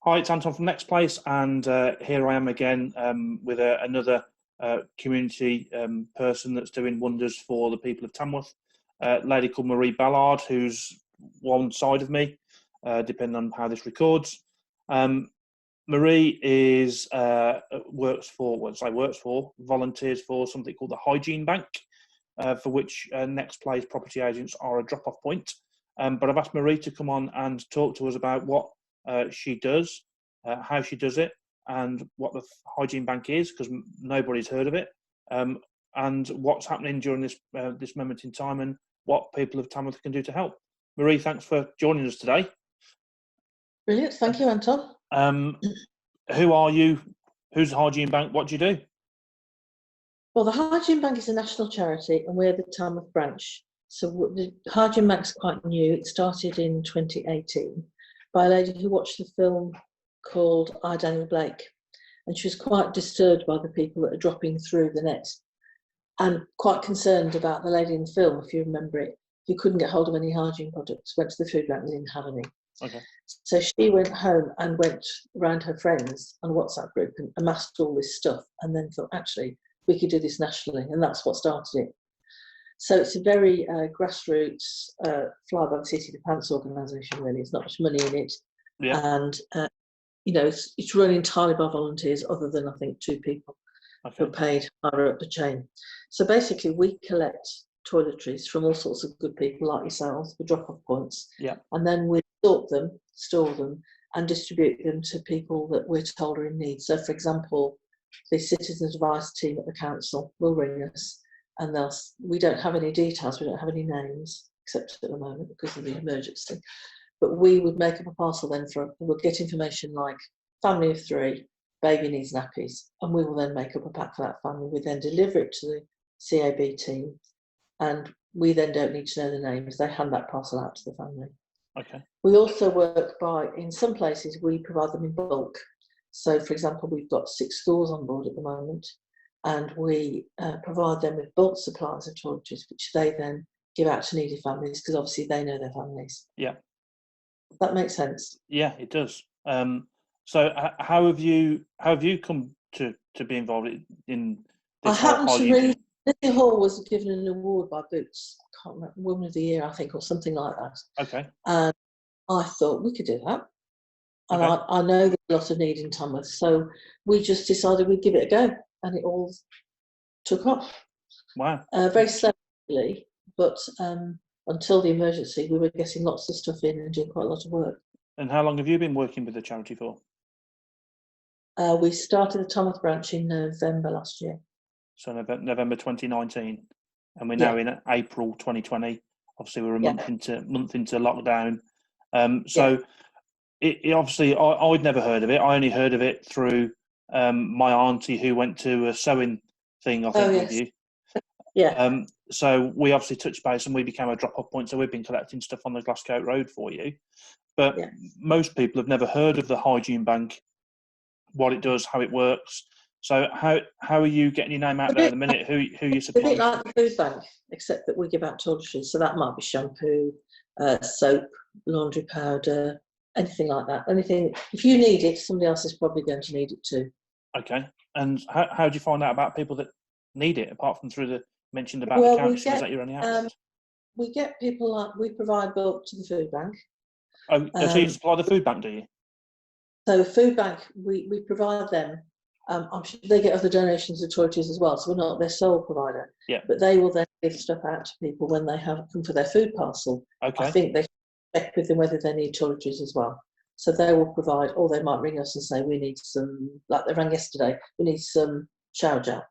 Hi, it's Anton from Next Place, and here I am again with another community person that's doing wonders for the people of Tamworth. A lady called Marie Ballard, who's one side of me, depending on how this records. Marie is volunteers for something called the Hygiene Bank, for which Next Place property agents are a drop-off point. But I've asked Marie to come on and talk to us about what she does, how she does it, and what the Hygiene Bank is, because nobody's heard of it, and what's happening during this moment in time, and what people of Tamworth can do to help. Marie, thanks for joining us today. Brilliant, thank you, Anton. Who are you? Who's the Hygiene Bank? What do you do? Well, the Hygiene Bank is a national charity, and we're the Tamworth branch. So the Hygiene Bank's quite new. It started in 2018 by a lady who watched the film called I, Daniel Blake, and she was quite disturbed by the people that are dropping through the net, and quite concerned about the lady in the film, if you remember it, who couldn't get hold of any hygiene products, went to the food bank and didn't have any. Okay. So she went home and went around her friends on a WhatsApp group and amassed all this stuff, and then thought, actually, we could do this nationally, and that's what started it. So it's a very grassroots, fly by the seat of the pants organisation, really. There's not much money in it. Yeah. And, it's run entirely by volunteers, other than, I think, 2 people who are paid higher up the chain. So basically, we collect toiletries from all sorts of good people like yourselves, the drop-off points. Yeah. And then we sort them, store them, and distribute them to people that we're told are in need. So, for example, the citizens advice team at the council will ring us, and we don't have any details, we don't have any names, except at the moment because of the emergency. But we would make up a parcel then we'll get information like family of 3, baby needs nappies, and we will then make up a pack for that family. We then deliver it to the CAB team, and we then don't need to know the names. They hand that parcel out to the family. Okay. We also work in some places, we provide them in bulk. So, for example, we've got 6 schools on board at the moment, and we provide them with bulk supplies of toiletries, which they then give out to needy families, because obviously they know their families. Yeah. That makes sense. Yeah, it does. So, how have you come to be involved in this? I happened to read Lizzie Hall was given an award by Boots. I can't remember, Woman of the Year, I think, or something like that. Okay. And I thought we could do that. And okay. I know there's a lot of need in Tamworth, so we just decided we'd give it a go, and it all took off. Wow. Very slowly, but until the emergency, we were getting lots of stuff in and doing quite a lot of work. And how long have you been working with the charity for? We started the Tamworth branch in November last year. So November 2019, and we're now in April 2020. Obviously, we're a month into lockdown. It obviously, I'd never heard of it. I only heard of it through my auntie, who went to a sewing thing, I think, with you. Yeah. So we obviously touched base, and we became a drop-off point. So we've been collecting stuff on the Glascoat Road for you. But most people have never heard of the Hygiene Bank, what it does, how it works. So how are you getting your name out there at the minute? Who you supplying? A bit like the food bank, except that we give out toiletries. So that might be shampoo, soap, laundry powder, anything like that. Anything, if you need it, somebody else is probably going to need it too. Okay. And how do you find out about people that need it, apart from through the mentioned about the council? Is that your only outlet? We get people we provide bulk to the food bank. Oh, so you supply the food bank, do you? So food bank, we provide them. I'm sure they get other donations of toiletries as well, so we're not their sole provider. Yeah. But they will then give stuff out to people when they have come for their food parcel. Okay. I think they check with them whether they need toiletries as well. So they will provide, or they might ring us and say, we need some, like they rang yesterday, we need some shower gel.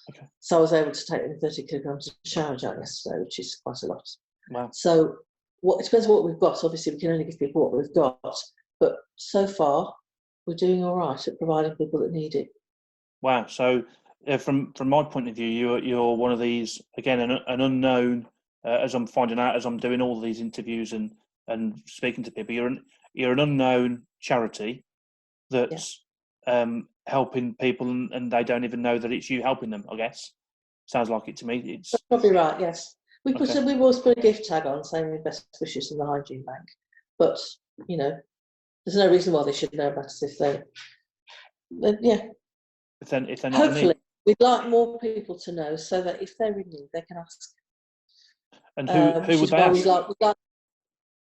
Okay. So I was able to take them 30 kilograms of shower gel yesterday, which is quite a lot. Wow. So it depends on what we've got. Obviously, we can only give people what we've got. But so far, we're doing all right at providing people that need it. Wow. So from my point of view, you're one of these, again, an unknown, as I'm finding out, as I'm doing all these interviews and speaking to people, you're an unknown charity that's helping people, and they don't even know that it's you helping them, I guess. Sounds like it to me. That's probably right, yes. We've always put a gift tag on saying the best wishes from the Hygiene Bank. But, There's no reason why they should know about us if they. But yeah. If they're not in Hopefully, need. we'd like more people to know so that if they're in need, they can ask. And who would they ask?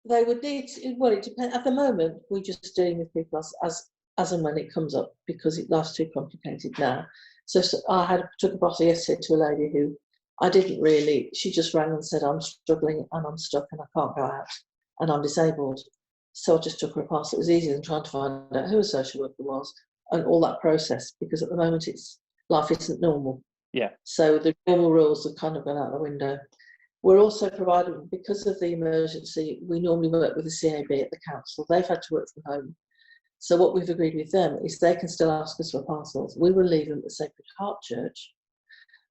They would need. Well, it depends. At the moment, we're just dealing with people as and when it comes up because life's too complicated now. So I took a bottle yesterday to a lady who I didn't really. She just rang and said, "I'm struggling and I'm stuck and I can't go out and I'm disabled." So I just took her a parcel. It was easier than trying to find out who a social worker was and all that process because at the moment life isn't normal. Yeah. So the normal rules have kind of gone out the window. We're also providing, because of the emergency, we normally work with the CAB at the council. They've had to work from home. So what we've agreed with them is they can still ask us for parcels. We will leave them at the Sacred Heart Church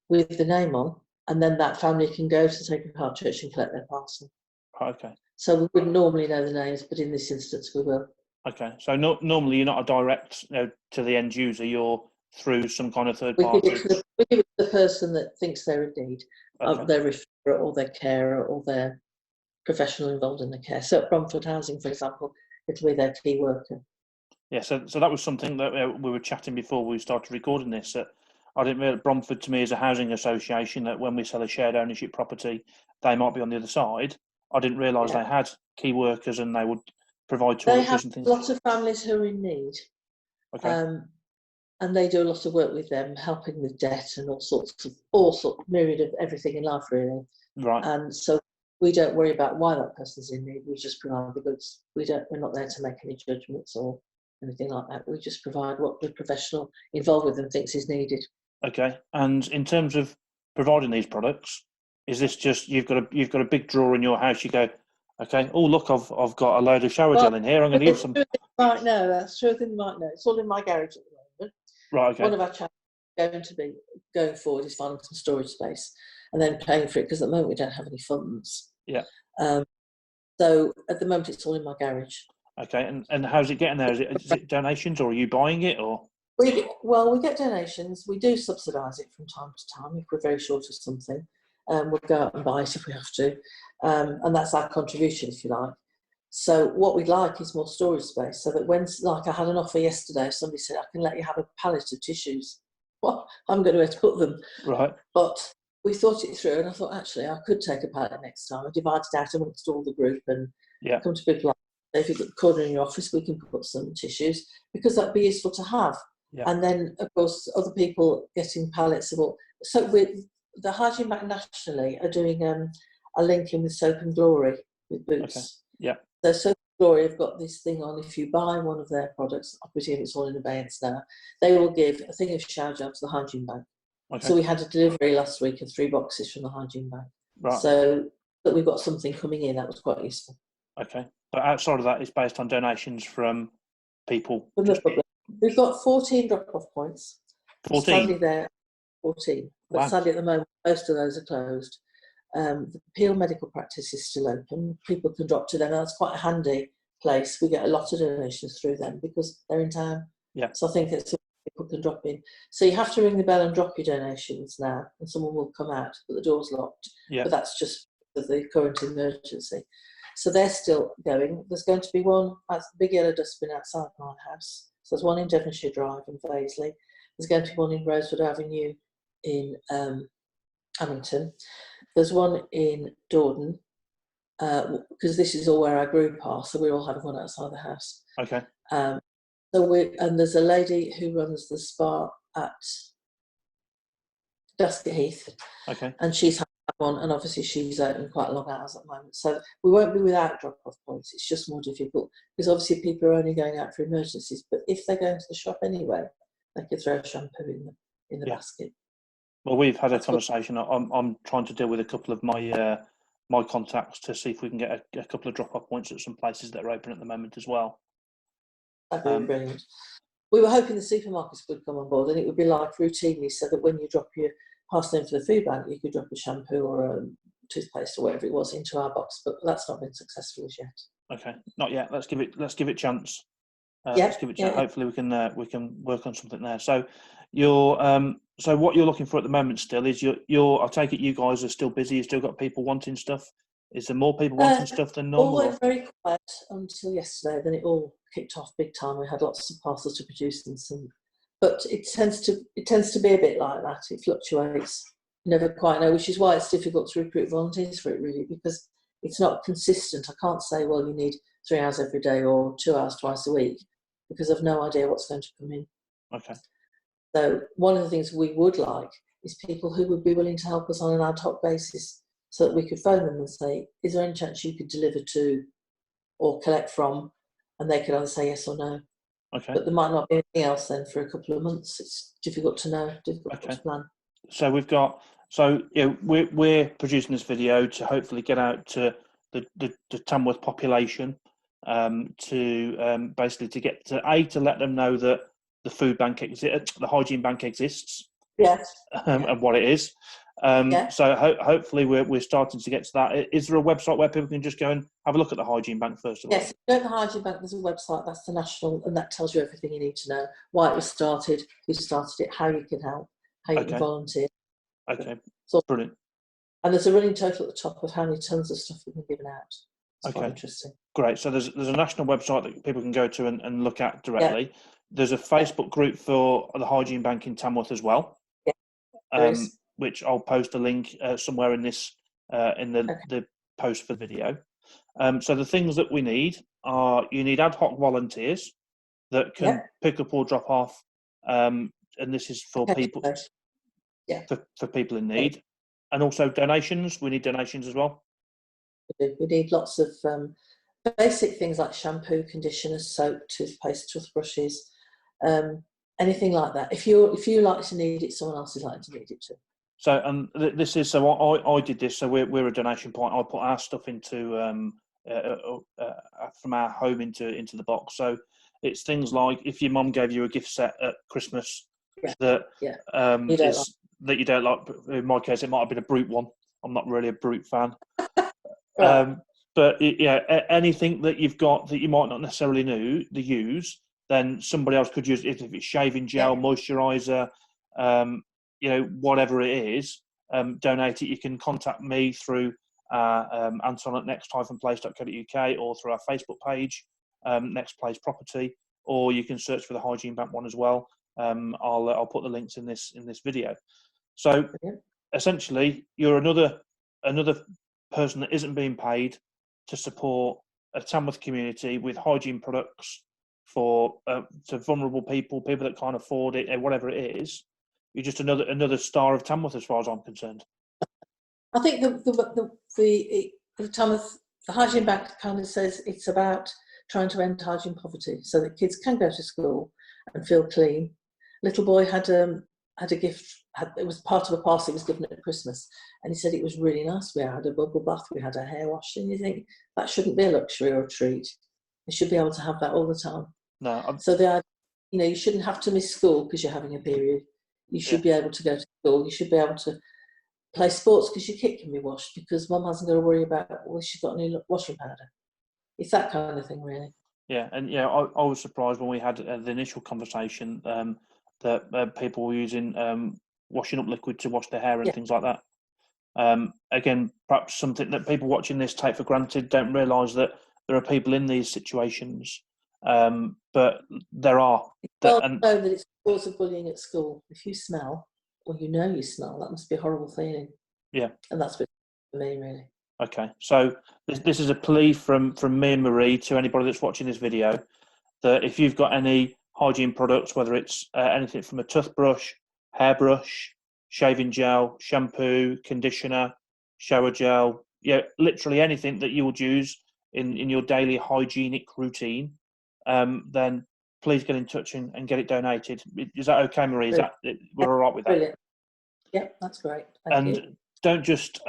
with the name on, and then that family can go to Sacred Heart Church and collect their parcel. Okay. So we wouldn't normally know the names, but in this instance we will. Okay. So normally you're not a direct to the end user, you're through some kind of third party. We give it to the person that thinks they're in need, Okay. their referrer or their carer or their professional involved in the care. So at Bromford Housing, for example, it'll be their key worker. Yeah, so that was something that we were chatting before we started recording this. That I didn't realize Bromford to me is a housing association that when we sell a shared ownership property, they might be on the other side. I didn't realise they had key workers and they would provide toilets and things. They have lots of families who are in need. Okay. And they do a lot of work with them, helping with debt and all sorts of myriad of everything in life, really. Right. And so we don't worry about why that person's in need. We just provide the goods. We're not there to make any judgments or anything like that. We just provide what the professional involved with them thinks is needed. Okay. And in terms of providing these products, is this just you've got a big drawer in your house? You go, okay. Oh look, I've got a load of shower gel in here. I'm going to use some. Right, no, that's true. Thing might know. It's all in my garage at the moment. Right. Okay. One of our challenges going to be going forward is finding some storage space and then paying for it because at the moment we don't have any funds. Yeah. So at the moment it's all in my garage. Okay, and how's it getting there? Is it donations or are you buying it or? We get donations. We do subsidise it from time to time if we're very short of something. We'll go out and buy it if we have to, and that's our contribution, if you like. So what we'd like is more storage space, so that when, like I had an offer yesterday, somebody said I can let you have a pallet of tissues. Well, I'm going to have to put them. Right. But we thought it through, and I thought actually I could take a pallet next time. I divided it out amongst all the group and come to people like, if you've got a corner in your office, we can put some tissues because that'd be useful to have. Yeah. And then, of course, other people getting pallets of all. So the Hygiene Bank nationally are doing a link in with Soap and Glory with Boots. Okay. Yeah. So Soap and Glory have got this thing on. If you buy one of their products, I presume it's all in abeyance now, they will give a thing of shower gel to the Hygiene Bank. Okay. So we had a delivery last week of 3 boxes from the Hygiene Bank. Right. So that we've got something coming in, that was quite useful. Okay. But outside of that, it's based on donations from people. We've got 14 drop-off points. 14? Sadly, they're 14. But sadly, at the moment, most of those are closed. The Peel Medical Practice is still open. People can drop to them. That's quite a handy place. We get a lot of donations through them because they're in town. Yeah. So I think it's people can drop in. So you have to ring the bell and drop your donations now, and someone will come out, but the door's locked. Yeah. But that's just for the current emergency. So they're still going. There's going to be one, that's the big yellow dustbin outside my house. So there's one in Devonshire Drive in Paisley. There's going to be one in Rosewood Avenue in Abington. There's one in Dordon, because this is all where our group are, so we're all having one outside the house. Okay. And there's a lady who runs the spa at Duskett Heath. Okay. And she's had one, and obviously she's open quite long hours at the moment. So we won't be without drop-off points. It's just more difficult because obviously people are only going out for emergencies. But if they're going to the shop anyway, they could throw a shampoo in the basket. Well, we've had a conversation. I'm trying to deal with a couple of my my contacts to see if we can get a couple of drop-off points at some places that are open at the moment as well. That'd be brilliant. We were hoping the supermarkets would come on board, and it would be like routinely, so that when you drop your parcel into the food bank, you could drop a shampoo or a toothpaste or whatever it was into our box. But that's not been successful as yet. Okay, not yet. Let's give it chance. Let's give it chance. Hopefully, we can work on something there. So, so what you're looking for at the moment still is I take it you guys are still busy. You still got people wanting stuff. Is there more people wanting stuff than normal? All went very quiet until yesterday. Then it all kicked off big time. We had lots of parcels to produce and some, but it tends to be a bit like that. It fluctuates. You never quite know, which is why it's difficult to recruit volunteers for it, really, because it's not consistent. I can't say, well, you need 3 hours every day or 2 hours twice a week, because I've no idea what's going to come in. Okay. So one of the things we would like is people who would be willing to help us on an ad hoc basis, so that we could phone them and say, is there any chance you could deliver to or collect from? And they could either say yes or no. Okay. But there might not be anything else then for a couple of months. It's difficult to know, difficult to plan. So we're producing this video to hopefully get out to the Tamworth population, to basically to get to let them know that the food bank the hygiene bank exists. Yes. And what it is. So hopefully we're starting to get to that. Is there a website where people can just go and have a look at the hygiene bank first of all? Yes, go to the Hygiene Bank. There's a website, that's the national, and that tells you everything you need to know: why it was started, who started it, how you can help, how you can volunteer. Okay, so, brilliant. And there's a running total at the top of how many tons of stuff we've been given out. It's quite interesting. Great. So there's a national website that people can go to and look at directly. Yeah. There's a Facebook group for the Hygiene Bank in Tamworth as well. Yeah. Which I'll post a link somewhere in this in the post for the video. So the things that we need are, you need ad hoc volunteers that can pick up or drop off, and this is for people for people in need, and also donations. We need donations as well. We need lots of basic things like shampoo, conditioners, soap, toothpaste, toothbrushes, anything like that. If you like to need it, someone else is likely to need it too. So this is I did this. So we're a donation point. I put our stuff into from our home into the box. So it's things like if your mum gave you a gift set at Christmas that you don't like. In my case, it might have been a Brute one. I'm not really a Brute fan. But anything that you've got that you might not necessarily use, then somebody else could use it. If it's shaving gel, moisturiser, whatever it is, donate it. You can contact me through Anton at next-place.co.uk or through our Facebook page, Next Place Property, or you can search for the Hygiene Bank one as well. I'll put the links in this video. So essentially, you're another person that isn't being paid to support a Tamworth community with hygiene products for to vulnerable people that can't afford it, whatever it is. You're just another star of Tamworth, as far as I'm concerned. I think the Tamworth, the Hygiene Bank kind of says it's about trying to end hygiene poverty, so that kids can go to school and feel clean. Little boy had a gift. It was part of a parcel he was given at Christmas, and he said it was really nice. We had a bubble bath, we had a hair wash, and you think that shouldn't be a luxury or a treat. They should be able to have that all the time. No. So you shouldn't have to miss school because you're having a period. You should be able to go to school. You should be able to play sports because your kit can be washed, because mum hasn't got to worry about, well, she's got any washing powder. It's that kind of thing, really. Yeah, and I was surprised when we had the initial conversation that people were using washing up liquid to wash their hair and things like that. Again, perhaps something that people watching this take for granted, don't realise that there are people in these situations, but there are. Know that it's the cause of bullying at school. If you smell, or you smell, that must be a horrible feeling. Yeah, and that's what for me, really. Okay, so this is a plea from me and Marie to anybody that's watching this video, that if you've got any hygiene products, whether it's anything from a toothbrush, hairbrush, shaving gel, shampoo, conditioner, shower gel, literally anything that you would use in your daily hygienic routine, then please get in touch and get it donated. Is that okay, Marie? Is that we're all right with that? Brilliant. Yeah, that's great. Thank you. Don't just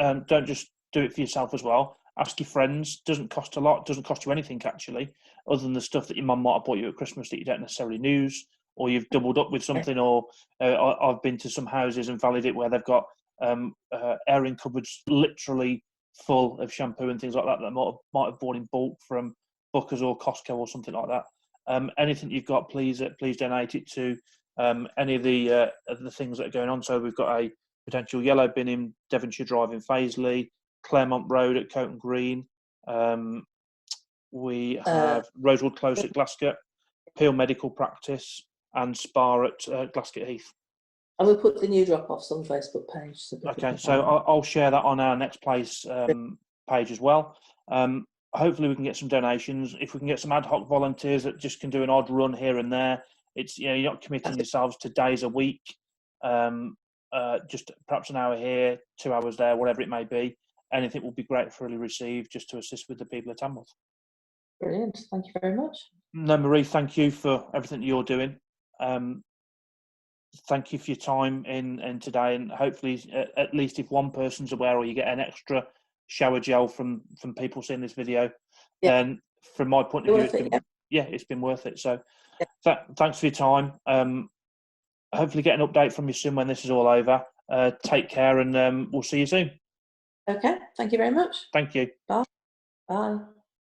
do it for yourself as well. Ask your friends. Doesn't cost a lot. Doesn't cost you anything actually, other than the stuff that your mum might have bought you at Christmas that you don't necessarily use, or you've doubled up with something. Or I've been to some houses and valued it where they've got airing cupboards literally full of shampoo and things like that might have bought in bulk from Booker's or Costco or something like that. Anything you've got, please donate it to any of the things that are going on. So we've got a potential yellow bin in Devonshire Drive in Fazeley. Claremont Road at Coton Green. We have Rosewood Close at Glasgow, Peel Medical Practice, and Spa at Glasgow Heath. And we'll put the new drop-offs on the Facebook page. So okay, so I'll share that on our Next Place page as well. Hopefully we can get some donations. If we can get some ad hoc volunteers that just can do an odd run here and there, it's, you know, you're not committing yourselves to days a week, just perhaps an hour here, 2 hours there, whatever it may be. Anything will be gratefully received just to assist with the people at Tamworth. Brilliant. Thank you very much. No, Marie, thank you for everything that you're doing. Thank you for your time in today, and hopefully at least if one person's aware or you get an extra shower gel from people seeing this video, then from my point of view, it's been worth it. So thanks for your time. Hopefully get an update from you soon when this is all over. Take care, and we'll see you soon. Okay, thank you very much. Thank you. Bye. Bye.